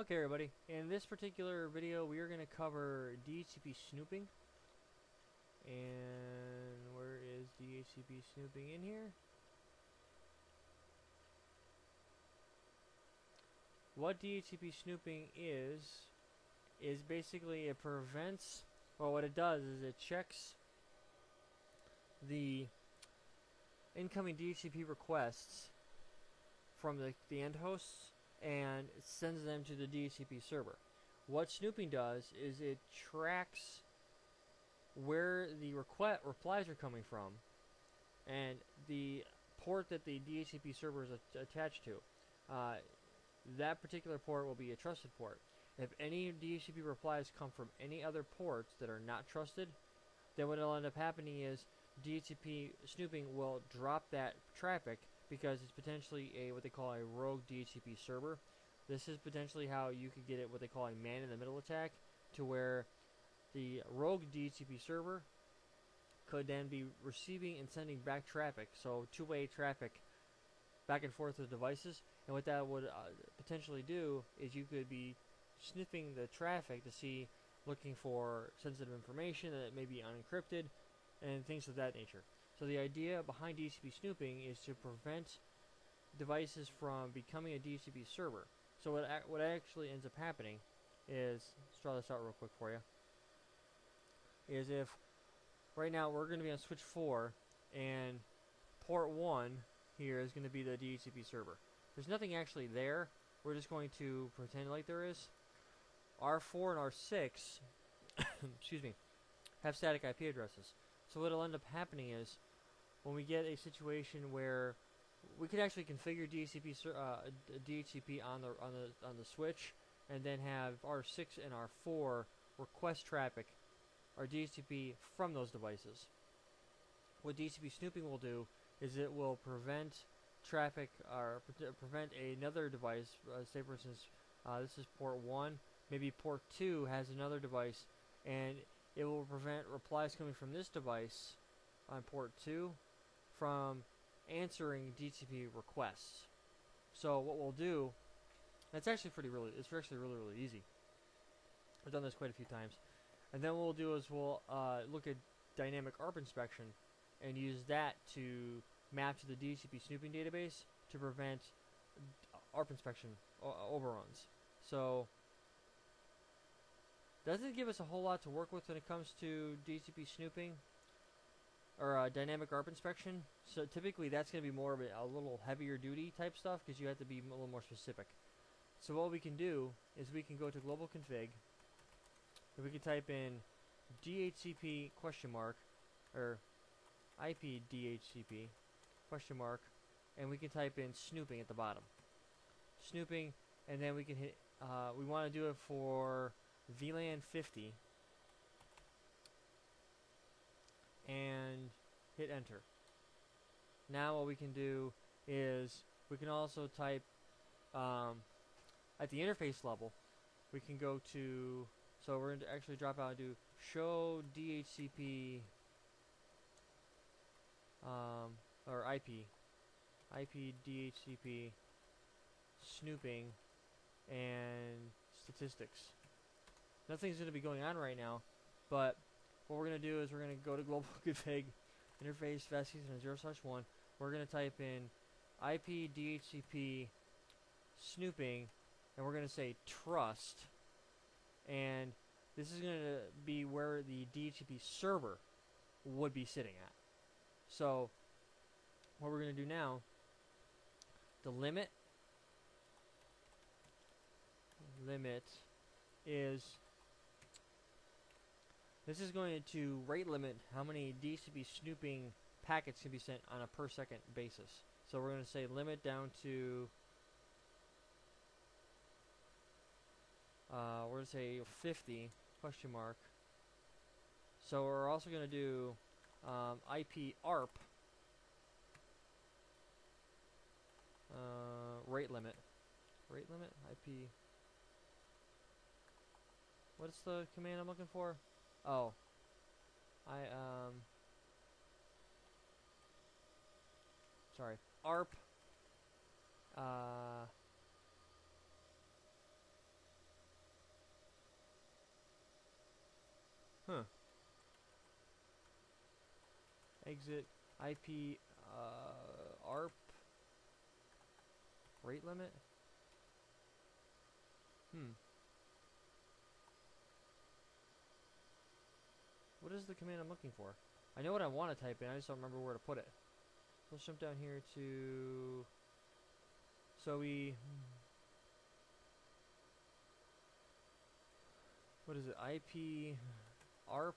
Okay, everybody. In this particular video, we are going to cover Dhcp snooping. And where is Dhcp snooping in here? What Dhcp snooping is basically it prevents, or what it does is it checks the incoming Dhcp requests from the end hosts and sends them to the Dhcp server. What snooping does is it tracks where the replies are coming from and the port that the Dhcp server is attached to. That particular port will be a trusted port. If any Dhcp replies come from any other ports that are not trusted, then what will end up happening is Dhcp snooping will drop that traffic because it's potentially what they call a rogue Dhcp server. This is potentially how you could get it what they call a man-in-the-middle attack, to where the rogue Dhcp server could then be receiving and sending back traffic, so two-way traffic back and forth with devices. And what that would potentially do is you could be sniffing the traffic to see, looking for sensitive information that may be unencrypted and things of that nature. So the idea behind Dhcp snooping is to prevent devices from becoming a Dhcp server. So what actually ends up happening is, let's draw this out real quick for you, is if right now we're going to be on switch 4 and port 1 here is going to be the Dhcp server. There's nothing actually there. We're just going to pretend like there is. R4 and R6 excuse me, have static IP addresses. So what will end up happening is, when we get a situation where we could actually configure DHCP on the switch, and then have R6 and R4 request traffic or DHCP from those devices. What Dhcp snooping will do is it will prevent traffic, or prevent another device. Say for instance, this is port 1. Maybe port 2 has another device, and it will prevent replies coming from this device on port 2 from answering DHCP requests. So what we'll do, it's actually really easy. I've done this quite a few times. And then what we'll do is we'll look at dynamic Arp Inspection and use that to map to the Dhcp snooping database to prevent Arp Inspection overruns. So doesn't give us a whole lot to work with when it comes to Dhcp snooping or dynamic Arp Inspection. So typically that's going to be more of a little heavier duty type stuff, because you have to be a little more specific. So what we can do is we can go to global config, and we can type in DHCP question mark, or IP DHCP question mark, and we can type in snooping at the bottom. Snooping, and then we can hit, we want to do it for VLAN 50, and hit enter. Now what we can do is we can also type at the interface level, we can go to, so we're going to actually drop out and do show DHCP or IP DHCP snooping and statistics. Nothing's going to be going on right now, but what we're going to do is we're going to go to global config, interface fastkeys and 0/1. We're going to type in IP DHCP snooping, and we're going to say trust, and this is going to be where the DHCP server would be sitting at. So what we're going to do now, the limit is, this is going to rate limit how many Dhcp snooping packets can be sent on a per second basis. So we're going to say limit down to, we're going to say 50 question mark. So we're also going to do IP ARP rate limit IP. What's the command I'm looking for? Oh, sorry, ARP exit IP ARP rate limit. What is the command I'm looking for? I know what I want to type in, I just don't remember where to put it. Let's jump down here to... So we... What is it? IP ARP.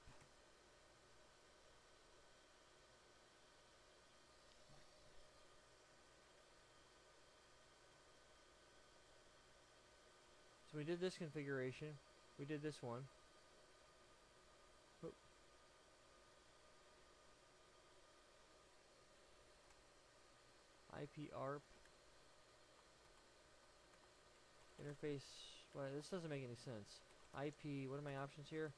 So we did this configuration. We did this one. Oop. IP ARP. Interface. Well, this doesn't make any sense. IP, what are my options here?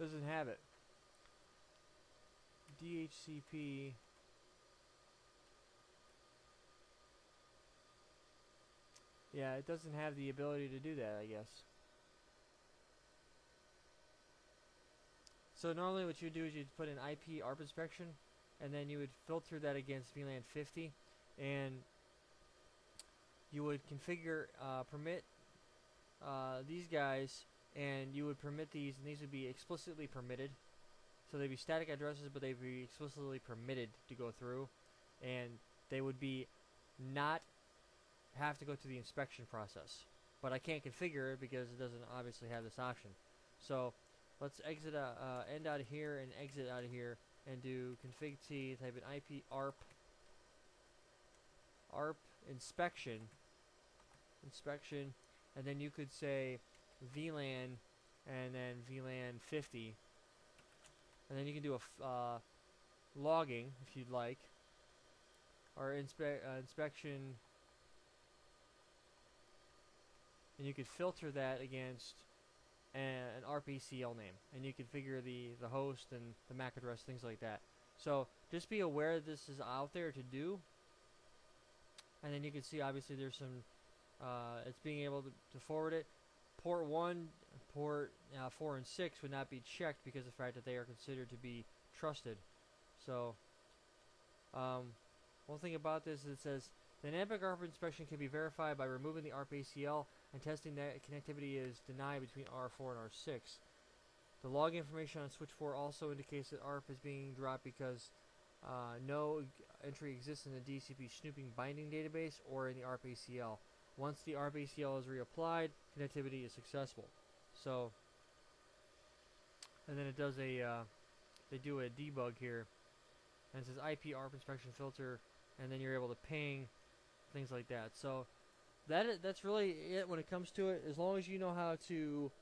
Doesn't have it. DHCP. Yeah, it doesn't have the ability to do that, I guess. So normally what you would do is you'd put an IP ARP inspection, and then you would filter that against VLAN 50, and you would configure permit these guys, and you would permit these, and these would be explicitly permitted. So they'd be static addresses, but they'd be explicitly permitted to go through, and they would be not have to go through the inspection process. But I can't configure it because it doesn't obviously have this option. So let's exit end out of here and exit out of here and do config T, type in IP ARP inspection, and then you could say VLAN and then VLAN 50, and then you can do a logging if you'd like, or inspection, and you could filter that against an ARP-ACL name, and you configure the host and the MAC address, things like that. So just be aware this is out there to do, and then you can see obviously there's some it's being able to forward it. Port 1, port 4 and 6 would not be checked because of the fact that they are considered to be trusted. So one thing about this is it says the dynamic ARP inspection can be verified by removing the ARP ACL and testing that connectivity is denied between R4 and R6. The log information on switch 4 also indicates that ARP is being dropped because no entry exists in the Dhcp Snooping binding database or in the ARP ACL. Once the ARP ACL is reapplied, connectivity is successful. So, and then it does a, they do a debug here, and it says IP ARP inspection filter, and then you're able to ping, things like that. So, that's really it when it comes to it. As long as you know how to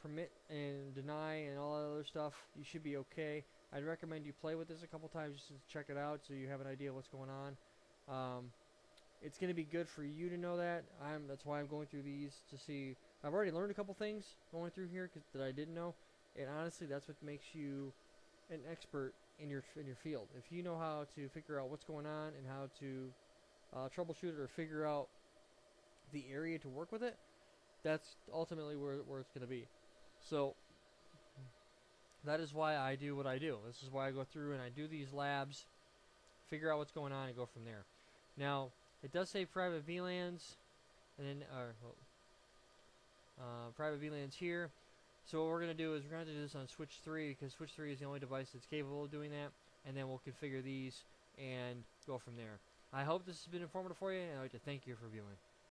permit and deny and all that other stuff, you should be okay. I'd recommend you play with this a couple times just to check it out so you have an idea of what's going on. It's going to be good for you to know that. That's why I'm going through these to see. I've already learned a couple things going through here that I didn't know, and honestly, that's what makes you an expert in your field. If you know how to figure out what's going on and how to troubleshoot it or figure out the area to work with it, that's ultimately where it's going to be. So that is why I do what I do. This is why I go through and I do these labs, figure out what's going on, and go from there. Now, it does say private VLANs, and then private VLANs here. So what we're going to do is we're going to do this on switch 3 because switch 3 is the only device that's capable of doing that, and then we'll configure these and go from there. I hope this has been informative for you, and I'd like to thank you for viewing.